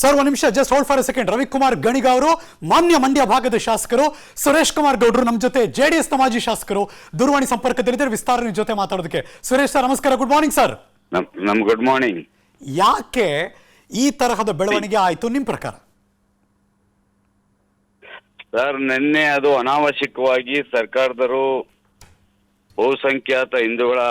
Sir ಒಂದು ನಿಮಿಷ just hold for A second. Ravikumar Ganiga ಅವರು ಮಾನ್ಯ ಮಂಡ್ಯ ಭಾಗದ ಶಾಸಕರು, ಸುರೇಶ್ ಕುಮಾರ್ ಗೌಡ್ರು ನಮ್ಮ ಜೊತೆ ಜೆಡಿಎಸ್ ನ ಮಾಜಿ ಶಾಸಕರು ದೂರವಾಣಿ ಸಂಪರ್ಕದಲ್ಲಿದ್ದಾರೆ. ವಿಸ್ತಾರ ಜೊತೆ ಮಾತಾಡೋದಕ್ಕೆ ಸುರೇಶ್ ಸರ್ ನಮಸ್ಕಾರ, good morning sir. Good morning. ಯಾಕೆ ಈ ತರಹದ ಬೆಳವಣಿಗೆ ಆಯ್ತು ನಿಮ್ ಪ್ರಕಾರ? ಸರ್, ನಿನ್ನೆ ಅದು ಅನಾವಶ್ಯಕವಾಗಿ ಸರ್ಕಾರದರು ಬಹುಸಂಖ್ಯಾತ ಹಿಂದೂಗಳ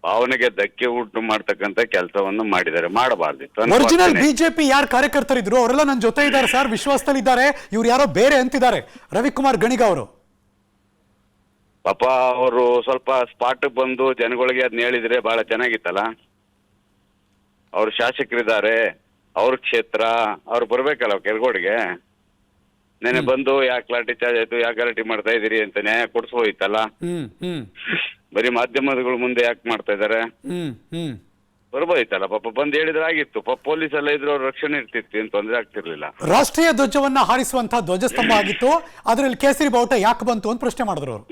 ಭಾವನೆಗೆ ಧಕ್ಕೆ ಉಂಟು ಮಾಡ್ತಕ್ಕಂಥ ಕೆಲಸವನ್ನು ಮಾಡಿದ್ದಾರೆ. ಮಾಡಬಾರ್ದಿತ್ತು. ಒರಿಜಿನಲ್ ಬಿಜೆಪಿ ಯಾರು ಕಾರ್ಯಕರ್ತರಿದ್ರು ಅವರೆಲ್ಲ ನನ್ನ ಜೊತೆ ಇದ್ದಾರೆ ಸರ್, ವಿಶ್ವಾಸದಲ್ಲಿದ್ದಾರೆ. ಇವ್ರು ಯಾರೋ ಬೇರೆ ಅಂತಿದ್ದಾರೆ ರವಿಕುಮಾರ್ ಗಣಿಗ ಅವರು. ಪಾಪ ಅವರು ಸ್ವಲ್ಪ ಸ್ಪಾಟ್ ಬಂದು ಜನಗಳಿಗೆ ಅದನ್ನ ಹೇಳಿದ್ರೆ ಬಹಳ ಚೆನ್ನಾಗಿತ್ತಲ್ಲ. ಅವ್ರು ಶಾಸಕರಿದ್ದಾರೆ, ಅವ್ರ ಕ್ಷೇತ್ರ, ಅವ್ರು ಬರ್ಬೇಕಲ್ಲ ಕೆರಗೋಡಿಗೆ. ನೆನೆ ಬಂದು ಯಾಕೆ ಲಾಠಿ ಚಾರ್ಜ್ ಆಯ್ತು, ಯಾಕೆ ಗಲಾಟೆ ಮಾಡ್ತಾ ಇದೀರಿ ಅಂತ ನ್ಯಾಯ ಕೊಡಿಸ್ಬೋದಿತ್ತಲ್ಲ. ಬರೀ ಮಾಧ್ಯಮಗಳ ಮುಂದೆ ಯಾಕೆ ಮಾಡ್ತಾ ಇದಾರೆ? ಬರ್ಬೋದಿತ್ತಲ್ಲ. ಪಾಪ ಬಂದು ಹೇಳಿದ್ರೆ ಆಗಿತ್ತು. ಪಾಪ ಪೊಲೀಸ್ ಎಲ್ಲ ಇದ್ರು ಅವ್ರ ರಕ್ಷಣೆ ಇರ್ತಿತ್ತು, ಏನ್ ತೊಂದರೆ ಆಗ್ತಿರ್ಲಿಲ್ಲ. ರಾಷ್ಟ್ರೀಯ ಧ್ವಜವನ್ನ ಹಾರಿಸುವಂತಹ ಧ್ವಜಸ್ತಂಭ ಆಗಿತ್ತು, ಅದ್ರಲ್ಲಿ ಕೇಸರಿ ಬಾವುಟ ಯಾಕೆ ಬಂತು ಅಂತ ಪ್ರಶ್ನೆ ಮಾಡಿದ್ರು ಅವರು.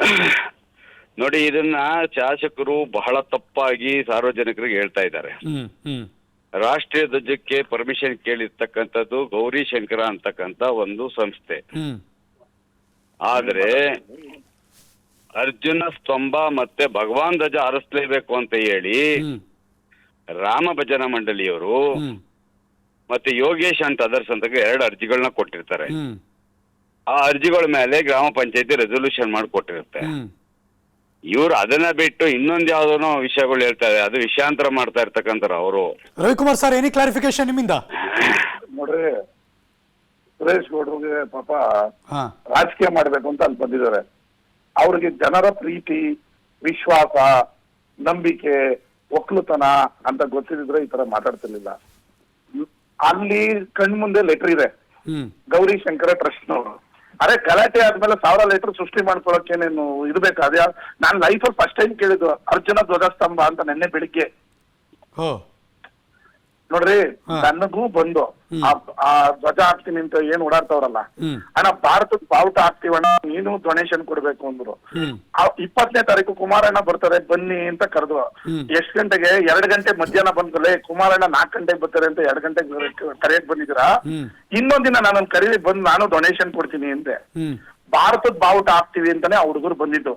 ನೋಡಿ, ಇದನ್ನ ಶಾಸಕರು ಬಹಳ ತಪ್ಪಾಗಿ ಸಾರ್ವಜನಿಕರಿಗೆ ಹೇಳ್ತಾ ಇದ್ದಾರೆ. ರಾಷ್ಟ್ರೀಯ ಧ್ವಜಕ್ಕೆ ಪರ್ಮಿಷನ್ ಕೇಳಿರ್ತಕ್ಕಂಥದ್ದು ಗೌರಿ ಶಂಕರ ಅಂತಕ್ಕಂಥ ಒಂದು ಸಂಸ್ಥೆ. ಆದ್ರೆ ಅರ್ಜುನ ಸ್ತಂಭ ಮತ್ತೆ ಭಗವಾನ್ ಧ್ವಜ ಹಾರಿಸ್ಲೇಬೇಕು ಅಂತ ಹೇಳಿ ರಾಮ ಭಜನಾ ಮಂಡಳಿಯವರು ಮತ್ತೆ ಯೋಗೇಶ್ ಅಂತ ಅದರ್ಸ್ ಅಂತ 2 ಅರ್ಜಿಗಳನ್ನ ಕೊಟ್ಟಿರ್ತಾರೆ. ಆ ಅರ್ಜಿಗಳ ಮೇಲೆ ಗ್ರಾಮ ಪಂಚಾಯತಿ ರೆಸೊಲ್ಯೂಷನ್ ಮಾಡಿಕೊಟ್ಟಿರುತ್ತೆ. ಇವ್ರು ಅದನ್ನ ಬಿಟ್ಟು ಇನ್ನೊಂದ್ ಯಾವ್ದೋ ವಿಷಯಗಳು ಹೇಳ್ತಾರೆ, ಅದು ವಿಷಯಾಂತರ ಮಾಡ್ತಾ ಇರ್ತಕ್ಕಂಥ ಅವರು. ರವಿಕುಮಾರ್ ಸರ್, ಎನಿ ಕ್ಲಾರಿಫಿಕೇಶನ್ ನಿಮ್ಮಿಂದ? ನೋಡ್ರಿ, ಸುರೇಶ್ ಗೌಡ್ರಿಗೆ ಪಾಪ ರಾಜಕೀಯ ಮಾಡ್ಬೇಕು ಅಂತ ಅಲ್ಲಿ ಬಂದಿದ್ದಾರೆ. ಅವ್ರಿಗೆ ಜನರ ಪ್ರೀತಿ, ವಿಶ್ವಾಸ, ನಂಬಿಕೆ, ಒಕ್ಕಲುತನ ಅಂತ ಗೊತ್ತಿದ್ರೆ ಈ ತರ ಮಾತಾಡ್ತಿರ್ಲಿಲ್ಲ. ಅಲ್ಲಿ ಕಣ್ಮುಂದೆ ಲೆಟರ್ ಇದೆ, ಗೌರಿ ಶಂಕರ ಟ್ರಸ್ಟ್ನವರು. ಅರೆ, ಗಲಾಟೆ ಆದ್ಮೇಲೆ 1000 ಲೆಟರ್ ಸೃಷ್ಟಿ ಮಾಡ್ಕೊಳಕ್ಕೆ ನೀನು ಇರ್ಬೇಕು. ಅದ್ಯಾ ನಾನ್ ಲೈಫಲ್ಲಿ ಫಸ್ಟ್ ಟೈಮ್ ಕೇಳಿದ್ದು ಅರ್ಜುನ ಧ್ವಜಸ್ತಂಭ ಅಂತ ನಿನ್ನೆ ಬೆಳಿಗ್ಗೆ. ನೋಡ್ರಿ, ನನಗೂ ಬಂದು ಆ ಧ್ವಜ ಹಾಕ್ತೀನಿ ಅಂತ ಏನ್ ಓಡಾಡ್ತಾವ್ರಲ್ಲ, ಅಣ್ಣ ಭಾರತದ ಬಾವುಟ ಹಾಕ್ತಿವಣ್ಣ, ನೀನು ಡೊನೇಷನ್ ಕೊಡ್ಬೇಕು ಅಂದ್ರು. 20ನೇ ತಾರೀಕು ಕುಮಾರಣ್ಣ ಬರ್ತಾರೆ ಬನ್ನಿ ಅಂತ ಕರೆದು, ಎಷ್ಟ್ ಗಂಟೆಗೆ? 2 ಗಂಟೆ ಮಧ್ಯಾಹ್ನ ಬಂದ್ಮೇಲೆ ಕುಮಾರಣ್ಣ 4 ಗಂಟೆಗೆ ಬರ್ತಾರೆ ಅಂತ 2 ಗಂಟೆಗೆ ಕರೆಯಕ್ ಬಂದಿದ್ದೀರಾ. ಇನ್ನೊಂದಿನ ನಾನು ಕರೀಲಿ ಬಂದು ನಾನು ಡೊನೇಷನ್ ಕೊಡ್ತೀನಿ ಅಂದೆ. ಭಾರತದ ಬಾವುಟ ಹಾಕ್ತಿವಿ ಅಂತಾನೆ ಆ ಹುಡುಗರು ಬಂದಿದ್ದು.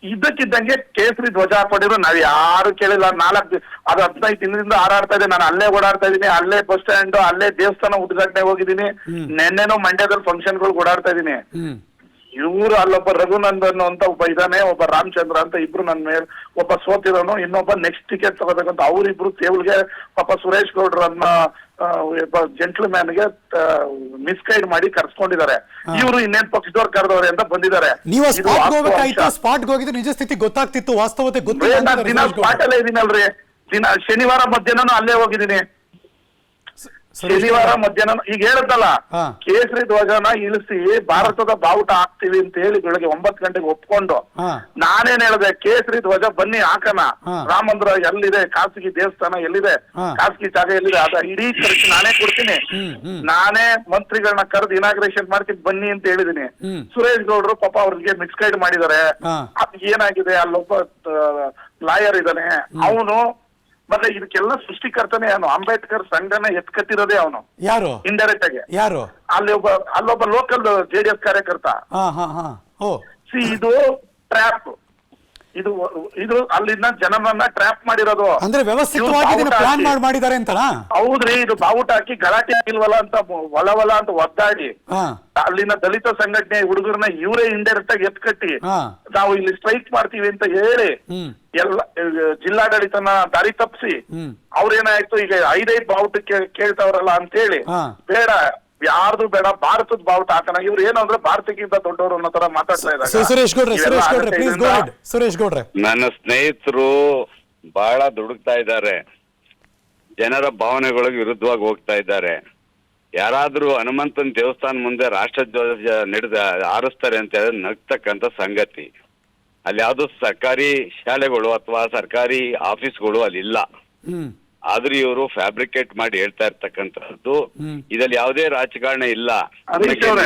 ಇದ್ದಕ್ಕಿದ್ದಂಗೆ ಕೇಸರಿ ಧ್ವಜ ಹಾಕೊಂಡಿದ್ರು. ನಾವ್ ಯಾರು ಕೇಳಿಲ್ಲ. 15 ದಿನದಿಂದ ಹಾರಾಡ್ತಾ ಇದೆ. ನಾನು ಅಲ್ಲೇ ಓಡಾಡ್ತಾ ಇದೀನಿ, ಅಲ್ಲೇ ಬಸ್ ಸ್ಟ್ಯಾಂಡ್, ಅಲ್ಲೇ ದೇವಸ್ಥಾನ ಉದ್ಘಾಟನೆ ಹೋಗಿದ್ದೀನಿ. ನೆನ್ನೆನೋ ಮಂಡ್ಯದಲ್ಲಿ ಫಂಕ್ಷನ್ಗಳಿಗೆ ಓಡಾಡ್ತಾ ಇದೀನಿ. ಇವ್ರು ಅಲ್ಲೊಬ್ಬ ರಘುನಂದನ್ ಅಂತ ಒಬ್ಬ ಇದಾನೆ, ಒಬ್ಬ ರಾಮಚಂದ್ರ ಅಂತ ಇಬ್ರು ನನ್ ಮೇಲೆ, ಒಬ್ಬ ಸೋತಿರೋನು, ಇನ್ನೊಬ್ಬ ನೆಕ್ಸ್ಟ್ ಟಿಕೆಟ್ ತಗೋಬೇಕಂತ ಅವ್ರಿಬ್ರು ಟೇಬಲ್ಗೆ ಪಾಪ ಸುರೇಶ್ ಗೌಡ್ರನ್ನ ಜೆಂಟ್ಲ್ಮ್ಯಾನ್ಗೆ ಮಿಸ್ಗೈಡ್ ಮಾಡಿ ಕರ್ಸ್ಕೊಂಡಿದ್ದಾರೆ. ಇವರು ಇನ್ನೇನ್ ಪಕ್ಷದವ್ರು ಕರೆದವ್ರೆ ಅಂತ ಬಂದಿದ್ದಾರೆ. ನೀವು ಸ್ಪಾಟ್ಗೆ ಹೋಗಿದ್ರೆ ನಿಜ ಸ್ಥಿತಿ ಗೊತ್ತಾಗ್ತಿತ್ತು, ವಾಸ್ತವತೆ ದಿನ ಸ್ಪಾಟ್ ಅಲ್ಲೇ ಇದೀನಲ್ರಿ. ಶನಿವಾರ ಮಧ್ಯಾಹ್ನ ಅಲ್ಲೇ ಹೋಗಿದ್ದೀನಿ. ಶನಿವಾರ ಮಧ್ಯಾಹ್ನ ಈಗ ಹೇಳದ್ದಲ್ಲ, ಕೇಸರಿ ಧ್ವಜನ ಇಳಿಸಿ ಭಾರತದ ಬಾವುಟ ಹಾಕ್ತಿವಿ ಅಂತ ಹೇಳಿ ಬೆಳಗ್ಗೆ 9 ಗಂಟೆಗೆ ಒಪ್ಕೊಂಡು, ನಾನೇನ್ ಹೇಳ್ದೆ, ಕೇಸರಿ ಧ್ವಜ ಬನ್ನಿ ಹಾಕಣ, ರಾಮ ಮಂದಿರ ಎಲ್ಲಿದೆ, ಖಾಸಗಿ ದೇವಸ್ಥಾನ ಎಲ್ಲಿದೆ, ಖಾಸಗಿ ಜಾಗ ಎಲ್ಲಿದೆ, ಅದ ಇಡೀ ಖರ್ಚು ನಾನೇ ಕೊಡ್ತೀನಿ, ನಾನೇ ಮಂತ್ರಿಗಳನ್ನ ಕರೆದು ಇನಾಗ್ರೇಷನ್ ಮಾಡ್ತೀನಿ ಬನ್ನಿ ಅಂತ ಹೇಳಿದೀನಿ. ಸುರೇಶ್ ಗೌಡ್ರು ಪಾಪ ಅವ್ರಿಗೆ ಮಿಸ್ಗೈಡ್ ಮಾಡಿದ್ದಾರೆ. ಅದ್ ಏನಾಗಿದೆ, ಅಲ್ಲೊಬ್ಬ ಲಾಯರ್ ಇದ್ದಾನೆ, ಅವನು ಮತ್ತೆ ಇದಕ್ಕೆಲ್ಲ ಸೃಷ್ಟಿಕರ್ತನೆ ಅವನು. ಅಂಬೇಡ್ಕರ್ ಸಂಘನ ಎತ್ಕಟ್ಟಿರೋದೇ ಅವನು. ಯಾರು? ಇಂಡೈರೆಕ್ಟ್ ಆಗಿ ಯಾರು? ಅಲ್ಲೊಬ್ಬ ಲೋಕಲ್ ಜೆಡಿಎಸ್ ಕಾರ್ಯಕರ್ತ. ಇದು ಟ್ರ್ಯಾಪ್. ಇದು ಅಲ್ಲಿನ ಜನರನ್ನ ಟ್ರ್ಯಾಪ್ ಮಾಡಿರೋದು. ಅಂದ್ರೆ ವ್ಯವಸ್ಥಿತವಾಗಿ ಪ್ಲಾನ್ ಮಾಡಿದ್ದಾರೆ ಅಂತ. ಹೌದ್ರಿ, ಇದು ಬಾವುಟ ಹಾಕಿ ಗಲಾಟೆ ಇಲ್ವಲ್ಲ ಅಂತ ಒಲ ಅಂತ ಒದ್ದಾಡಿ ಅಲ್ಲಿನ ದಲಿತ ಸಂಘಟನೆ ಹುಡುಗರನ್ನ ಇವರೇ ಇಂಡೈರೆಕ್ಟ್ ಆಗಿ ಎತ್ಕಟ್ಟಿ ನಾವು ಇಲ್ಲಿ ಸ್ಟ್ರೈಕ್ ಮಾಡ್ತೀವಿ ಅಂತ ಹೇಳಿ ಎಲ್ಲ ಜಿಲ್ಲಾಡಳಿತನ ದಾರಿ ತಪ್ಪಿಸಿ ಅವ್ರೇನಾಯ್ತು, ಈಗ 5 ಬಾವುಟಕ್ಕೆ ಕೇಳ್ತಾವ್ರಲ್ಲ ಅಂತ ಹೇಳಿ, ಬೇಡ ಯಾರ್ದು ಬೇಡ, ಭಾರತದ ಬಾವುಟ ಹಾಕೋಣ. ಇವ್ರು ಏನು ಅಂದ್ರೆ ಭಾರತಕ್ಕಿಂತ ದೊಡ್ಡವರು ಅನ್ನೋ ತರ ಮಾತಾಡ್ತಾ ಇದ್ದಾರೆ. ಸುರೇಶ್ ಗೌಡ್ರೆ, ನನ್ನ ಸ್ನೇಹಿತರು ಬಹಳ ದುಡುಕ್ತಾ ಇದ್ದಾರೆ, ಜನರ ಭಾವನೆಗಳಿಗೆ ವಿರುದ್ಧವಾಗಿ ಹೋಗ್ತಾ ಇದ್ದಾರೆ. ಯಾರಾದ್ರೂ ಹನುಮಂತನ ದೇವಸ್ಥಾನ ಮುಂದೆ ರಾಷ್ಟ್ರ ಧ್ವಜ ಹಾರಿಸ್ತಾರೆ ಅಂತ ಹೇಳಿದ್ರೆ ನಗ್ತಕ್ಕಂಥ ಸಂಗತಿ. ಅಲ್ಲಿ ಯಾವ್ದು ಸರ್ಕಾರಿ ಶಾಲೆಗಳು ಅಥವಾ ಸರ್ಕಾರಿ ಆಫೀಸ್ಗಳು ಅಲ್ಲಿ ಇಲ್ಲ. ಆದ್ರೆ ಇವರು ಫ್ಯಾಬ್ರಿಕೇಟ್ ಮಾಡಿ ಹೇಳ್ತಾ ಇರ್ತಕ್ಕಂಥದ್ದು ಇದ್ರಲ್ಲಿ ಯಾವುದೇ ರಾಜಕಾರಣ ಇಲ್ಲ. ಹರೀಶ್ ಅವ್ರೆ.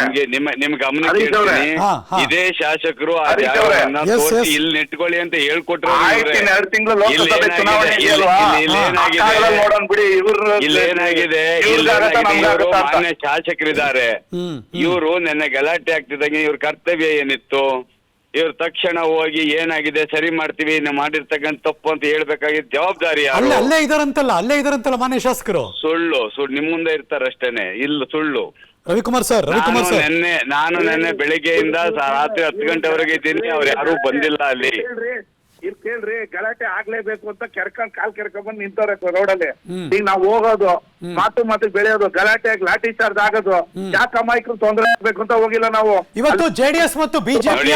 ನಿಮ್ ಗಮನಕ್ಕೆ ಹರೀಶ್ ಅವ್ರೆ. ಹೇಳ್ತೀನಿ, ಇದೇ ಶಾಸಕರು ಆ ಹರೀಶ್ ಅವ್ರೆ. ಜಾಗವನ್ನ ತೋರಿಸಿ ಇಲ್ಲಿ ನೆಟ್ಕೊಳ್ಳಿ ಅಂತ ಹೇಳ್ಕೊಟ್ರು. ಆಯ್ತು, ಇನ್ನು 2 ತಿಂಗಳು ಲೋಕಸಭೆ ಚುನಾವಣೆ ಇದೆಯಲ್ವಾ? ಆ ಕಾಲದಲ್ಲಿ ನೋಡೋಣ ಬಿಡಿ. ಇಲ್ಲೇನಾಗಿದೆ, ಇವರು ಮಾನ್ಯ ಶಾಸಕರಿದ್ದಾರೆ. ಇವರು ನೆನ್ನೆ ಗಲಾಟೆ ಆಗ್ತಿದ್ದಂಗೆ ಇವ್ರ ಕರ್ತವ್ಯ ಏನಿತ್ತು? ಇವ್ರು ತಕ್ಷಣ ಹೋಗಿ ಏನಾಗಿದೆ ಸರಿ ಮಾಡ್ತೀವಿ, ನಾವು ಮಾಡಿರ್ತಕ್ಕಂಥ ತಪ್ಪು ಅಂತ ಹೇಳ್ಬೇಕಾಗಿದ್ದ ಜವಾಬ್ದಾರಿ ಯಾರು? ಅಲ್ಲೇ ಇದಾರಂತಲ್ಲ ಮಾನ್ಯ ಶಾಸಕರು. ಸುಳ್ಳು ನಿಮ್ ಮುಂದೆ ಇರ್ತಾರಷ್ಟೇನೆ, ಇಲ್ಲ ಸುಳ್ಳು. ರವಿಕುಮಾರ್ ಸರ್ ನಾನು ನೆನ್ನೆ ಬೆಳಿಗ್ಗೆಯಿಂದ ರಾತ್ರಿ 10 ಗಂಟೆವರೆಗೆ ಇದ್ದೀನಿ, ಅವ್ರು ಯಾರು ಬಂದಿಲ್ಲ ಅಲ್ಲಿ. ಇಲ್ಲಿ ಕೇಳ್ರಿ, ಗಲಾಟೆ ಆಗ್ಲೇಬೇಕು ಅಂತ ಕಾಲ್ ಕೆರ್ಕೊಂಡ್ ನಿಂತವ್ರೆ ರೋಡಲ್ಲಿ. ಈಗ ನಾವ್ ಹೋಗೋದು, ಮಾತು ಬೆಳೆಯೋದು, ಗಲಾಟೆ ಲಾಠಿ ಚಾರ್ಜ್ ಆಗೋದು, ಯಾಕೆ ಅಮಾಯಕರು ತೊಂದರೆ ಆಗ್ಬೇಕು ಅಂತ ಹೋಗಿಲ್ಲ ನಾವು. ಇವತ್ತು ಜೆಡಿಎಸ್ ಮತ್ತು ಬಿಜೆಪಿಯ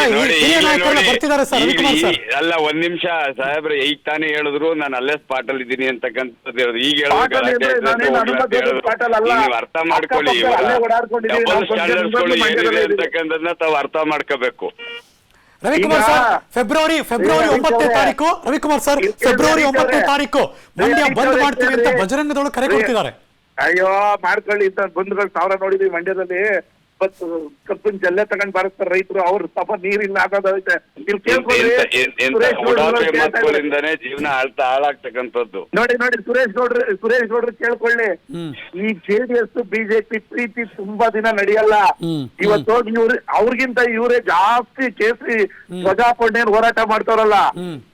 ಬರ್ತಿದ್ದಾರೆ ಸರ್. ರವಿಕುಮಾರ್ ಸರ್ ಅಲ್ಲ, 1 ನಿಮಿಷ ಸಾಹೇಬ್ರೆ, ಈಗ ತಾನೇ ಹೇಳಿದ್ರು ನಾನು ಅಲ್ಲೇ ಸ್ಪಾಟ್ ಅಲ್ಲಿ ಇದ್ದೀನಿ ಅಂತಕ್ಕಂಥದ್ದು ಹೇಳಿದ್ರು. ಈಗ ನೀವು ಅರ್ಥ ಮಾಡ್ಕೊಳ್ಳಿ, ಡಬಲ್ ಸ್ಟ್ಯಾಂಡರ್ಡ್ಸ್ಗಳು ಏನಿದೆ ಅಂತಕ್ಕಂಥದ್ದನ್ನ ತಾವು ಅರ್ಥ ಮಾಡ್ಕೋಬೇಕು. ರವಿಕುಮಾರ್ ಸರ್, ಫೆಬ್ರವರಿ 9ನೇ ತಾರೀಕು ರವಿಕುಮಾರ್ ಸರ್, ಫೆಬ್ರವರಿ 9ನೇ ತಾರೀಕು ಮಂಡ್ಯ ಬಂದ್ ಮಾಡ್ತೀವಿ ಅಂತ ಬಜರಂಗದವರು ಕರೆ ಕೊಡ್ತಿದ್ದಾರೆ. ಅಯ್ಯೋ ಮಾಡ್ಕೊಳ್ಳಿ, ಇಂತ ಬಂಧುಗಳು 1000 ನೋಡಿದ್ವಿ ಮಂಡ್ಯದಲ್ಲಿ. ಕಬ್ಬಿನ ಜಲ್ಲೆ ತಗೊಂಡ್ ಬರ್ತಾರೆ ರೈತರು, ಅವ್ರ ಪಾಪ ನೀರಿಲ್ಲ ಆಗೋದೈತೆ. ಮಕ್ಕಳಿಂದಾನೇ ಜೀವನ ಹಾಳಾಗ್ತಕ್ಕಂಥದ್ದು. ನೋಡಿ ಸುರೇಶ್ ಗೌಡ್ರು ಕೇಳ್ಕೊಳ್ಳಿ, ಈ ಜೆಡಿಎಸ್ ಬಿಜೆಪಿ ಪ್ರೀತಿ ತುಂಬಾ ದಿನ ನಡೆಯಲ್ಲ. ಇವತ್ತು ಹೋಗಿ ಅವ್ರಿಗಿಂತ ಇವರೇ ಜಾಸ್ತಿ ಕೇಸರಿ ಧ್ವಜಾಪಣ್ಣೇನ್ ಹೋರಾಟ ಮಾಡ್ತಾರಲ್ಲ,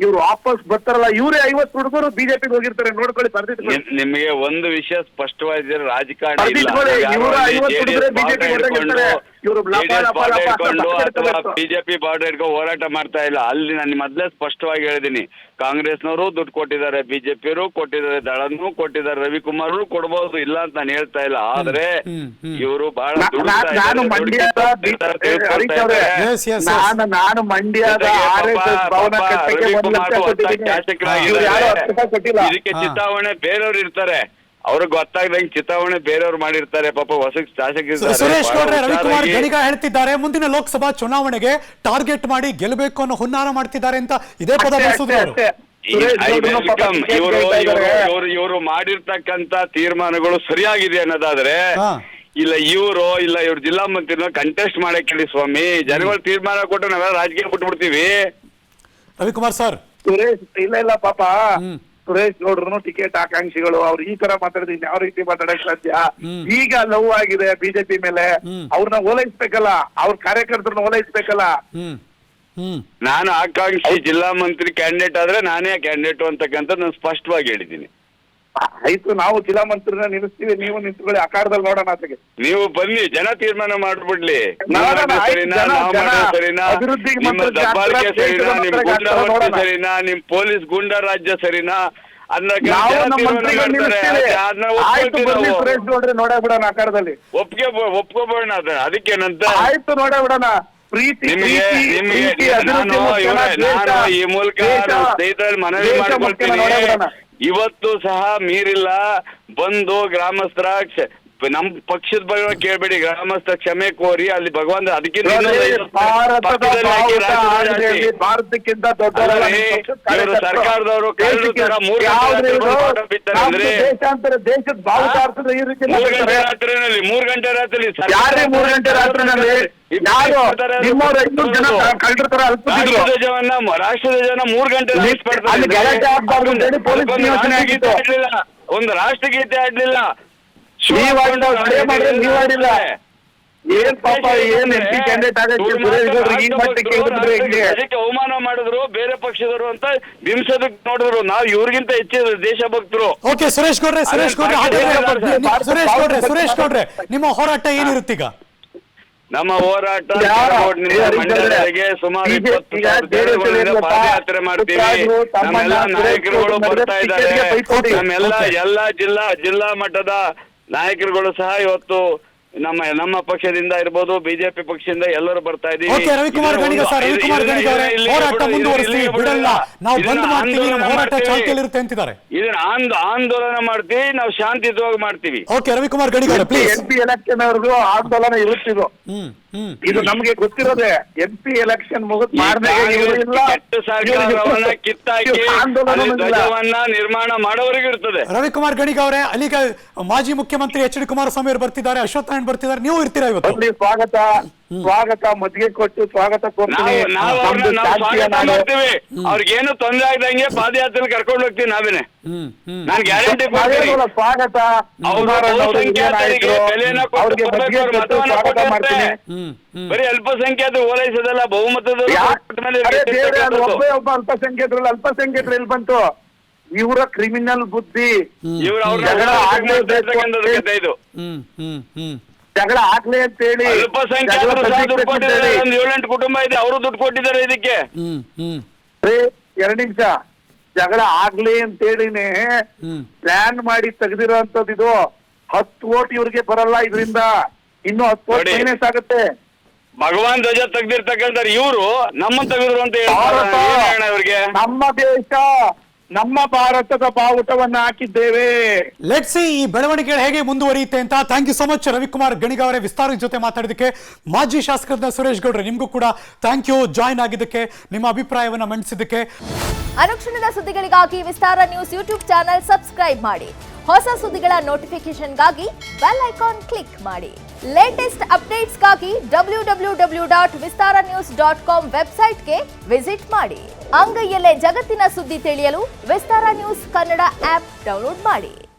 ಇವ್ರು ವಾಪಸ್ ಬರ್ತಾರಲ್ಲ, ಇವರೇ 50 ಹುಡುಗರು ಬಿಜೆಪಿಗೆ ಹೋಗಿರ್ತಾರೆ. ನೋಡ್ಕೊಳ್ಳಿ, ಬರ್ದಿಟ್ಕೊಳ್ಳಿ. ನಿಮಗೆ ಒಂದು ವಿಷಯ ಸ್ಪಷ್ಟವಾಗಿದ್ರೆ ರಾಜಕಾರಣ ಬಿಜೆಪಿ ಬಾರ್ಡರ್ ಇಟ್ಕೊಂಡು ಹೋರಾಟ ಮಾಡ್ತಾ ಇಲ್ಲ. ಅಲ್ಲಿ ನಾನು ಮೊದಲೇ ಸ್ಪಷ್ಟವಾಗಿ ಹೇಳಿದೀನಿ, ಕಾಂಗ್ರೆಸ್ನವರು ದುಡ್ಡು ಕೊಟ್ಟಿದ್ದಾರೆ, ಬಿಜೆಪಿಯವರು ಕೊಟ್ಟಿದ್ದಾರೆ, ದಳನೂ ಕೊಟ್ಟಿದ್ದಾರೆ, ರವಿಕುಮಾರ್ ಕೊಡ್ಬೋದು, ಇಲ್ಲ ಅಂತ ನಾನು ಹೇಳ್ತಾ ಇಲ್ಲ. ಆದ್ರೆ ಇವರು ಬಹಳ ನಾನು ಮಂಡ್ಯದ ಇದಕ್ಕೆ ಚಿತಾವಣೆ ಬೇರೆಯವ್ರು ಇರ್ತಾರೆ, ಅವ್ರಿಗೆ ಗೊತ್ತಾಗ್ದಂಗೆ ಚಿತಾವಣೆ ಬೇರೆಯವ್ರು ಮಾಡಿರ್ತಾರೆ. ಪಾಪ ಹೊಸ ಶಾಸಕರು ಸುರೇಶ್ ಗೌಡ್ರೆ, ರವಿಕುಮಾರ್ ಗಣಿಗ ಹೇಳ್ತಿದ್ದಾರೆ, ಮುಂದಿನ ಲೋಕಸಭಾ ಚುನಾವಣೆಗೆ ಟಾರ್ಗೆಟ್ ಮಾಡಿ ಗೆಲ್ಲಬೇಕು ಅನ್ನೋ ಹುನ್ನಾರ ಮಾಡ್ತಿದ್ದಾರೆ ಅಂತ ಇದೇ ಪದ ಬಳಸಿದ್ರು. ಇವರು ಮಾಡಿರ್ತಕ್ಕಂತ ತೀರ್ಮಾನಗಳು ಸರಿಯಾಗಿದೆ ಅನ್ನೋದಾದ್ರೆ ಇಲ್ಲ ಇವ್ರ ಜಿಲ್ಲಾ ಮಂತ್ರಿನ ಕಂಟೆಸ್ಟ್ ಮಾಡಕ್ ಹೇಳಿ ಸ್ವಾಮಿ. ಜನಗಳು ತೀರ್ಮಾನ ಕೊಟ್ಟು ನಾವೆಲ್ಲ ರಾಜಕೀಯ ಬಿಟ್ಬಿಡ್ತೀವಿ. ರವಿಕುಮಾರ್ ಸರ್, ಸುರೇಶ್ ಇಲ್ಲ ಪಾಪ ಸುರೇಶ್ ಗೌಡ್ರು ಟಿಕೆಟ್ ಆಕಾಂಕ್ಷಿಗಳು, ಅವ್ರು ಈ ತರ ಮಾತಾಡಿದ್ರೆ ಯಾವ ರೀತಿ ಮಾತಾಡಕ್ ಸಾಧ್ಯ? ಈಗ ಲವ್ ಆಗಿದೆ ಬಿಜೆಪಿ ಮೇಲೆ, ಅವ್ರನ್ನ ಓಲೈಸ್ಬೇಕಲ್ಲ, ಅವ್ರ ಕಾರ್ಯಕರ್ತರನ್ನ ಓಲೈಸ್ಬೇಕಲ್ಲ. ನಾನು ಆಕಾಂಕ್ಷಿ ಜಿಲ್ಲಾ ಮಂತ್ರಿ ಕ್ಯಾಂಡಿಡೇಟ್ ಆದ್ರೆ ನಾನೇ ಕ್ಯಾಂಡಿಡೇಟ್ ಅಂತಕ್ಕಂಥ ನಾನು ಸ್ಪಷ್ಟವಾಗಿ ಹೇಳಿದ್ದೀನಿ. ಆಯ್ತು, ನಾವು ಜಿಲ್ಲಾ ಮಂತ್ರಿನ ನಿಲ್ಲಿಸ್ತೀವಿ, ನೀವು ನಿಂತ್ಕೊಳ್ಳಿ, ಆಕಾರದಲ್ಲಿ ನೋಡೋಣ. ಆತಗೆ ನೀವು ಬನ್ನಿ, ಜನ ತೀರ್ಮಾನ ಮಾಡ್ಬಿಡ್ಲಿ. ಸರಿನಾ, ನಿಮ್ ಪೊಲೀಸ್ ಗೂಂಡಾ ರಾಜ್ಯ ಸರಿನಾ ನೋಡಬಿಡೋಣ, ಆಕಾರದಲ್ಲಿ ಒಪ್ಕೋಬೋಣ. ಅದಕ್ಕೇನಂತ ಆಯ್ತು, ನೋಡಬಿಡೋಣ. ನಾನು ಈ ಮೂಲಕ ಸ್ನೇಹಿತರಲ್ಲಿ ಮನವಿ ಮಾಡ್ಕೊಳ್ತೀನಿ, ಇವತ್ತು ಸಹ ಮೀರಿಲ್ಲ. ಬಂದು ಗ್ರಾಮಸ್ಥರ ನಮ್ ಪಕ್ಷದ ಬಗ್ಗೆ ಕೇಳ್ಬೇಡಿ, ಗ್ರಾಮಸ್ಥ ಕ್ಷಮೆ ಕೋರಿ ಅಲ್ಲಿ ಭಗವಂತ ಅದಕ್ಕಿಂತ ಭಾರತಕ್ಕಿಂತ ದೊಡ್ಡ ಸರ್ಕಾರದವರು ದೇಶದ ಭಾರತದ ಈ ರೀತಿ 3 ಗಂಟೆ ರಾತ್ರಿನಲ್ಲಿ 3 ಗಂಟೆ ರಾತ್ರಿ ರಾಷ್ಟ್ರಧ್ವಜವನ್ನ 3 ಗಂಟೆ ಒಂದು ರಾಷ್ಟ್ರಗೀತೆ ಆಡ್ಲಿಲ್ಲ. ಅವಮಾನ ಮಾಡಿದ್ರು ಬೇರೆ ಪಕ್ಷದವರು ಅಂತ ಬಿಂಬಿಸೋದಕ್ಕೆ ನೋಡಿದ್ರು. ನಾವು ಇವ್ರಿಗಿಂತ ಹೆಚ್ಚು ದೇಶಭಕ್ತರು. ಓಕೆ, ಸುರೇಶ್ ಗೌಡ್ರೆ ನಿಮ್ಮ ಹೋರಾಟ ಏನಿರುತ್ತೀಗ? ನಮ್ಮ ಹೋರಾಟ ಮಂಡ್ಯದವರೆಗೆ ಸುಮಾರು 20,000 ಪಾದಯಾತ್ರೆ ಮಾಡ್ತೀವಿ. ನಮ್ಮೆಲ್ಲ ನಾಯಕರುಗಳು ಬರ್ತಾ ಇದ್ದಾರೆ. ನಮ್ಮೆಲ್ಲ ಜಿಲ್ಲಾ ಮಟ್ಟದ ನಾಯಕರುಗಳು ಸಹ ಇವತ್ತು ನಮ್ಮ ಪಕ್ಷದಿಂದ ಇರ್ಬೋದು, ಬಿಜೆಪಿ ಪಕ್ಷದಿಂದ ಎಲ್ಲರೂ ಬರ್ತಾ ಇದೀವಿ. ಓಕೆ, ರವಿಕುಮಾರ್ ಗಣಿಗ ಸರ್, ರವಿಕುಮಾರ್ ಗಣಿಗ ಅವರೇ, ಹೋರಾಟ ಮುಂದುವರಿಸ್ತೀವಿ, ಬಿಡಲ್ಲ, ನಾವು ಬಂದ್ ಮಾಡ್ತೀವಿ, ನಮ್ಮ ಹೋರಾಟ ಚಾಲ್ತಿಯಲ್ಲಿರುತ್ತೆ ಅಂತಿದ್ದಾರೆ. ಇದನ್ನ ಆಂದೋಲನ ಮಾಡ್ತೀವಿ, ನಾವು ಶಾಂತಿಯುತವಾಗಿ ಮಾಡ್ತೀವಿ. ಓಕೆ, ರವಿಕುಮಾರ್ ಗಣಿಗ ಅವರೇ ಪ್ಲೀಸ್. MP ಎಲೆಕ್ಷನ್ ವರೆಗೂ ಆಂದೋಲನ ಇರುತ್ತಿದ್ದು ಇದು ನಮ್ಗೆ ಗೊತ್ತಿರೋದೆ. MP ಎಲೆಕ್ಷನ್ ಮುಗಿದ್ ಕೆಟ್ಟ ಸರ್ಕಾರವನ್ನ ಕಿತ್ತಾಕಿ ಧ್ವಜವನ್ನ ನಿರ್ಮಾಣ ಮಾಡೋವರೆಗೂ ಇರ್ತದೆ. ರವಿಕುಮಾರ್ ಗಣಿಗ ಅವರೇ, ಅಲ್ಲಿಗ ಮಾಜಿ ಮುಖ್ಯಮಂತ್ರಿ HD ಕುಮಾರಸ್ವಾಮಿ ಅವರು ಬರ್ತಿದ್ದಾರೆ, ಅಶ್ವತ್ಥ ನಾರಾಯಣ್ ಬರ್ತಿದ್ದಾರೆ, ನೀವು ಇರ್ತೀರಾ ಇವತ್ತು? ಸ್ವಾಗತ ಮದ್ಗೆ ಕೊಟ್ಟು ಸ್ವಾಗತ ಕೊಡ್ತೀವಿ. ಅವ್ರಿಗೇನು ತೊಂದರೆ ಆಗದಂಗೆ ಪಾದಯಾತ್ರೆ ಕರ್ಕೊಂಡು ಹೋಗ್ತೀವಿ ನಾವೇನೆ. ನಾನು ಗ್ಯಾರಂಟಿ ಸ್ವಾಗತ. ಬರೀ ಅಲ್ಪಸಂಖ್ಯಾತರು ಓಲೈಸೋದಲ್ಲ, ಬಹುಮತದಲ್ಲಿ ಒಬ್ಬೇ ಒಬ್ಬ ಅಲ್ಪಸಂಖ್ಯಾತರಲ್ಲಿ ಅಲ್ಪಸಂಖ್ಯಾತರು ಎಲ್ಲಿ ಬಂತು? ಇವರ ಕ್ರಿಮಿನಲ್ ಬುದ್ಧಿ. ಜಗಳ ಆಗ್ಲಿ ಅಂತ ಹೇಳಿ ಅಲ್ಪಸಂಖ್ಯಾತರು 7-8 ಕುಟುಂಬ ಇದೆ, ಅವರು ದುಡ್ಡು ಕೊಟ್ಟಿದ್ದಾರೆ ಇದಕ್ಕೆ. 2 ನಿಮಿಷ. ಜಗಳ ಆಗ್ಲಿ ಅಂತ ಹೇಳಿನೇ ಪ್ಲಾನ್ ಮಾಡಿ ತೆಗೆದಿರೋಂಥದ್ದು ಇದು. 10 ವೋಟ್ ಇವ್ರಿಗೆ ಬರಲ್ಲ, ಇದರಿಂದ ಇನ್ನು 10 ವೋಟ್ ಮೈನಸ್ ಆಗುತ್ತೆ. ಭಗವಾನ್ ಧ್ವಜ ತೆಗ್ದಿರ್ತಕ್ಕಂಥ ಇವರು ನಮ್ಮ ತೆಗೆದ್ರು ಅಂತ ಹೇಳ್ತಾರೆ. ಇವ್ರಿಗೆ ನಮ್ಮ ದೇಶ, ನಮ್ಮ ಭಾರತದ ಬಾವುಟವನ್ನ ಹಾಕಿದ್ದೇವೆ. ಲೆಟ್ಸ್ ಸಿ ಈ ಬೆಳವಣಿಗೆ ಹೇಗೆ ಮುಂದುವರಿಯುತ್ತೆ ಅಂತ. Thank you so much Ravikumar Ganiga ಅವರೇ, ವಿಸ್ತಾರ ಜೊತೆ ಮಾತಾಡಿದಕ್ಕೆ. ಮಾಜಿ ಶಾಸಕರಾದ ಸುರೇಶ್ ಗೌಡ್ರೆ, ನಿಮಗೂ ಕೂಡ ಥ್ಯಾಂಕ್ ಯು ಜಾಯ್ನ್ ಆಗಿದ್ದಕ್ಕೆ, ನಿಮ್ಮ ಅಭಿಪ್ರಾಯವನ್ನ ಮಂಡಿಸಿದ್ದಕ್ಕೆ. ಅನುಕ್ಷಣದ ಸುದ್ದಿಗಳಿಗಾಗಿ ವಿಸ್ತಾರ ನ್ಯೂಸ್ ಯೂಟ್ಯೂಬ್ ಚಾನೆಲ್ ಸಬ್ಸ್ಕ್ರೈಬ್ ಮಾಡಿ. ಹೊಸ ಸುದ್ದಿಗಳ ನೋಟಿಫಿಕೇಶನ್ಗಾಗಿ ಬೆಲ್ ಐಕಾನ್ ಕ್ಲಿಕ್ ಮಾಡಿ. ಲೇಟೆಸ್ಟ್ ಅಪ್ಡೇಟ್ಸ್ಗಾಗಿ www.vistaranews.com ವೆಬ್ಸೈಟ್ಗೆ ವಿಸಿಟ್ ಮಾಡಿ. ಅಂಗೈಯಲ್ಲೇ ಜಗತ್ತಿನ ಸುದ್ದಿ ತಿಳಿಯಲು ವಿಸ್ತಾರ ನ್ಯೂಸ್ ಕನ್ನಡ ಆಪ್ ಡೌನ್ಲೋಡ್ ಮಾಡಿ.